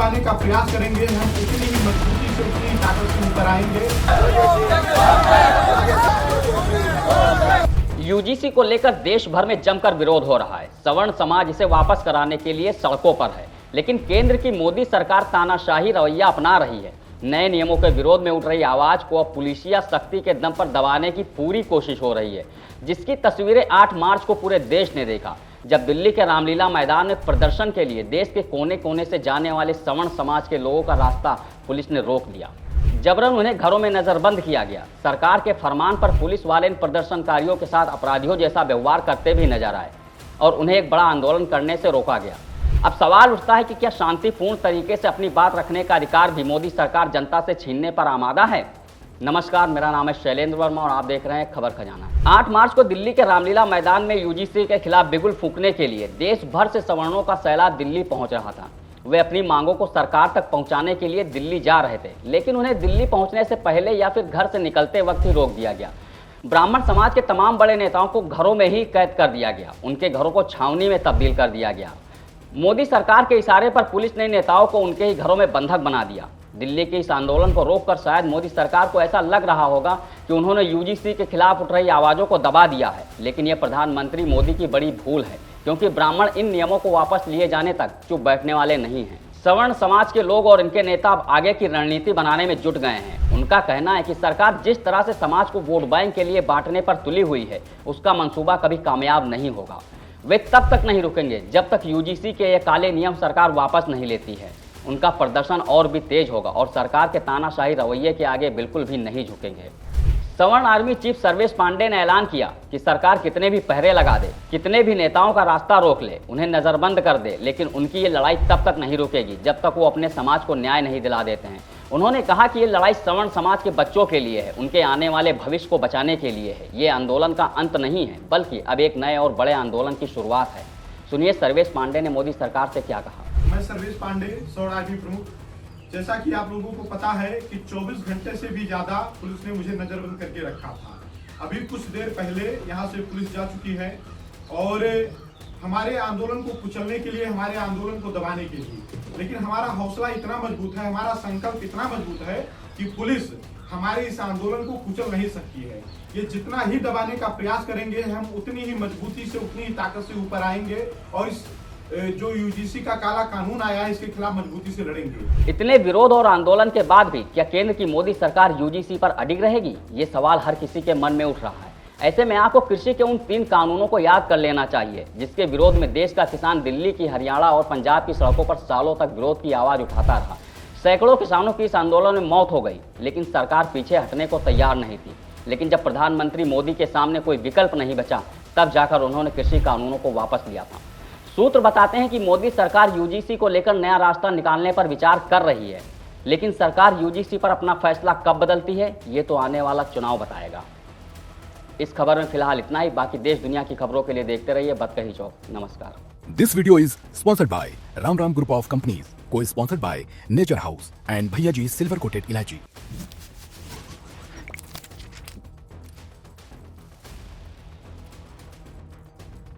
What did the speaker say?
दबाने का प्रयास करेंगे हम उतनी ही मजबूती से, उतनी ही ताकत से ऊपर आएंगे। यूजीसी को लेकर देश भर में जमकर विरोध हो रहा है। सवर्ण समाज इसे वापस कराने के लिए सड़कों पर है, लेकिन केंद्र की मोदी सरकार तानाशाही रवैया अपना रही है। नए नियमों के विरोध में उठ रही आवाज को अब पुलिसिया शक्ति के दम पर दबाने की पूरी कोशिश हो रही है, जिसकी तस्वीरें 8 मार्च को पूरे देश ने देखा, जब दिल्ली के रामलीला मैदान में प्रदर्शन के लिए देश के कोने कोने से जाने वाले सवर्ण समाज के लोगों का रास्ता पुलिस ने रोक दिया। जबरन उन्हें घरों में नजरबंद किया गया। सरकार के फरमान पर पुलिस वाले इन प्रदर्शनकारियों के साथ अपराधियों जैसा व्यवहार करते भी नजर आए और उन्हें एक बड़ा आंदोलन करने से रोका गया। अब सवाल उठता है कि क्या शांतिपूर्ण तरीके से अपनी बात रखने का अधिकार भी मोदी सरकार जनता से छीनने पर आमादा है? नमस्कार, मेरा नाम है शैलेंद्र वर्मा और आप देख रहे हैं खबर खजाना। 8 मार्च को दिल्ली के रामलीला मैदान में यूजीसी के खिलाफ बिगुल फूंकने के लिए देश भर से सवर्णों का सैलाब दिल्ली पहुंच रहा था। वे अपनी मांगों को सरकार तक पहुंचाने के लिए दिल्ली जा रहे थे, लेकिन उन्हें दिल्ली पहुंचने से पहले या फिर घर से निकलते वक्त ही रोक दिया गया। ब्राह्मण समाज के तमाम बड़े नेताओं को घरों में ही कैद कर दिया गया, उनके घरों को छावनी में तब्दील कर दिया गया। मोदी सरकार के इशारे पर पुलिस ने नेताओं को उनके ही घरों में बंधक बना दिया। दिल्ली के इस आंदोलन को रोककर शायद मोदी सरकार को ऐसा लग रहा होगा कि उन्होंने यूजीसी के खिलाफ उठ रही आवाज़ों को दबा दिया है, लेकिन यह प्रधानमंत्री मोदी की बड़ी भूल है, क्योंकि ब्राह्मण इन नियमों को वापस लिए जाने तक चुप बैठने वाले नहीं हैं। सवर्ण समाज के लोग और इनके नेता अब आगे की रणनीति बनाने में जुट गए हैं। उनका कहना है कि सरकार जिस तरह से समाज को वोट बैंक के लिए बांटने पर तुली हुई है, उसका मंसूबा कभी कामयाब नहीं होगा। वे तब तक नहीं रुकेंगे जब तक यूजीसी के ये काले नियम सरकार वापस नहीं लेती है। उनका प्रदर्शन और भी तेज होगा और सरकार के तानाशाही रवैये के आगे बिल्कुल भी नहीं झुकेंगे। सवर्ण आर्मी चीफ सर्वेश पांडे ने ऐलान किया कि सरकार कितने भी पहरे लगा दे, कितने भी नेताओं का रास्ता रोक ले, उन्हें नजरबंद कर दे, लेकिन उनकी ये लड़ाई तब तक नहीं रुकेगी जब तक वो अपने समाज को न्याय नहीं दिला देते हैं। उन्होंने कहा कि ये लड़ाई सवर्ण समाज के बच्चों के लिए है, उनके आने वाले भविष्य को बचाने के लिए है। ये आंदोलन का अंत नहीं है, बल्कि अब एक नए और बड़े आंदोलन की शुरुआत है। सुनिए सर्वेश पांडे ने मोदी सरकार से क्या कहा। मैं सर्वेश पांडे, सवर्ण आर्मी प्रमुख। जैसा कि आप लोगों को पता है कि 24 घंटे से भी ज्यादा पुलिस ने मुझे नजरबंद करके रखा था। अभी कुछ देर पहले यहाँ से पुलिस जा चुकी है और हमारे आंदोलन को कुचलने के लिए, हमारे आंदोलन को दबाने के लिए, लेकिन हमारा हौसला इतना मजबूत है, हमारा संकल्प इतना मजबूत है कि पुलिस हमारे इस आंदोलन को कुचल नहीं सकती है। ये जितना ही दबाने का प्रयास करेंगे हम उतनी ही मजबूती से, उतनी ही ताकत से ऊपर आएंगे और इस जो यूजीसी का काला कानून आया है इसके खिलाफ मजबूती से लड़ेंगे। इतने विरोध और आंदोलन के बाद भी क्या केंद्र की मोदी सरकार यूजीसी पर अडिग रहेगी? ये सवाल हर किसी के मन में उठ रहा है। ऐसे में आपको कृषि के उन 3 कानूनों को याद कर लेना चाहिए, जिसके विरोध में देश का किसान दिल्ली की, हरियाणा और पंजाब की सड़कों पर सालों तक विरोध की आवाज उठाता रहा। सैकड़ों किसानों की इस आंदोलन में मौत हो गई, लेकिन सरकार पीछे हटने को तैयार नहीं थी। लेकिन जब प्रधानमंत्री मोदी के सामने कोई विकल्प नहीं बचा, तब जाकर उन्होंने कृषि कानूनों को वापस लिया था। सूत्र बताते हैं कि मोदी सरकार यूजीसी को लेकर नया रास्ता निकालने पर विचार कर रही है, लेकिन सरकार यूजीसी पर अपना फैसला कब बदलती है, ये तो आने वाला चुनाव बताएगा। इस खबर में फिलहाल इतना ही। बाकी देश दुनिया की खबरों के लिए देखते रहिए बतकही चौक। नमस्कार। This video is sponsored by Ram Ram Group of Companies, co-sponsored by Nature House and Bhaiya Ji Silver Coated Ilaichi.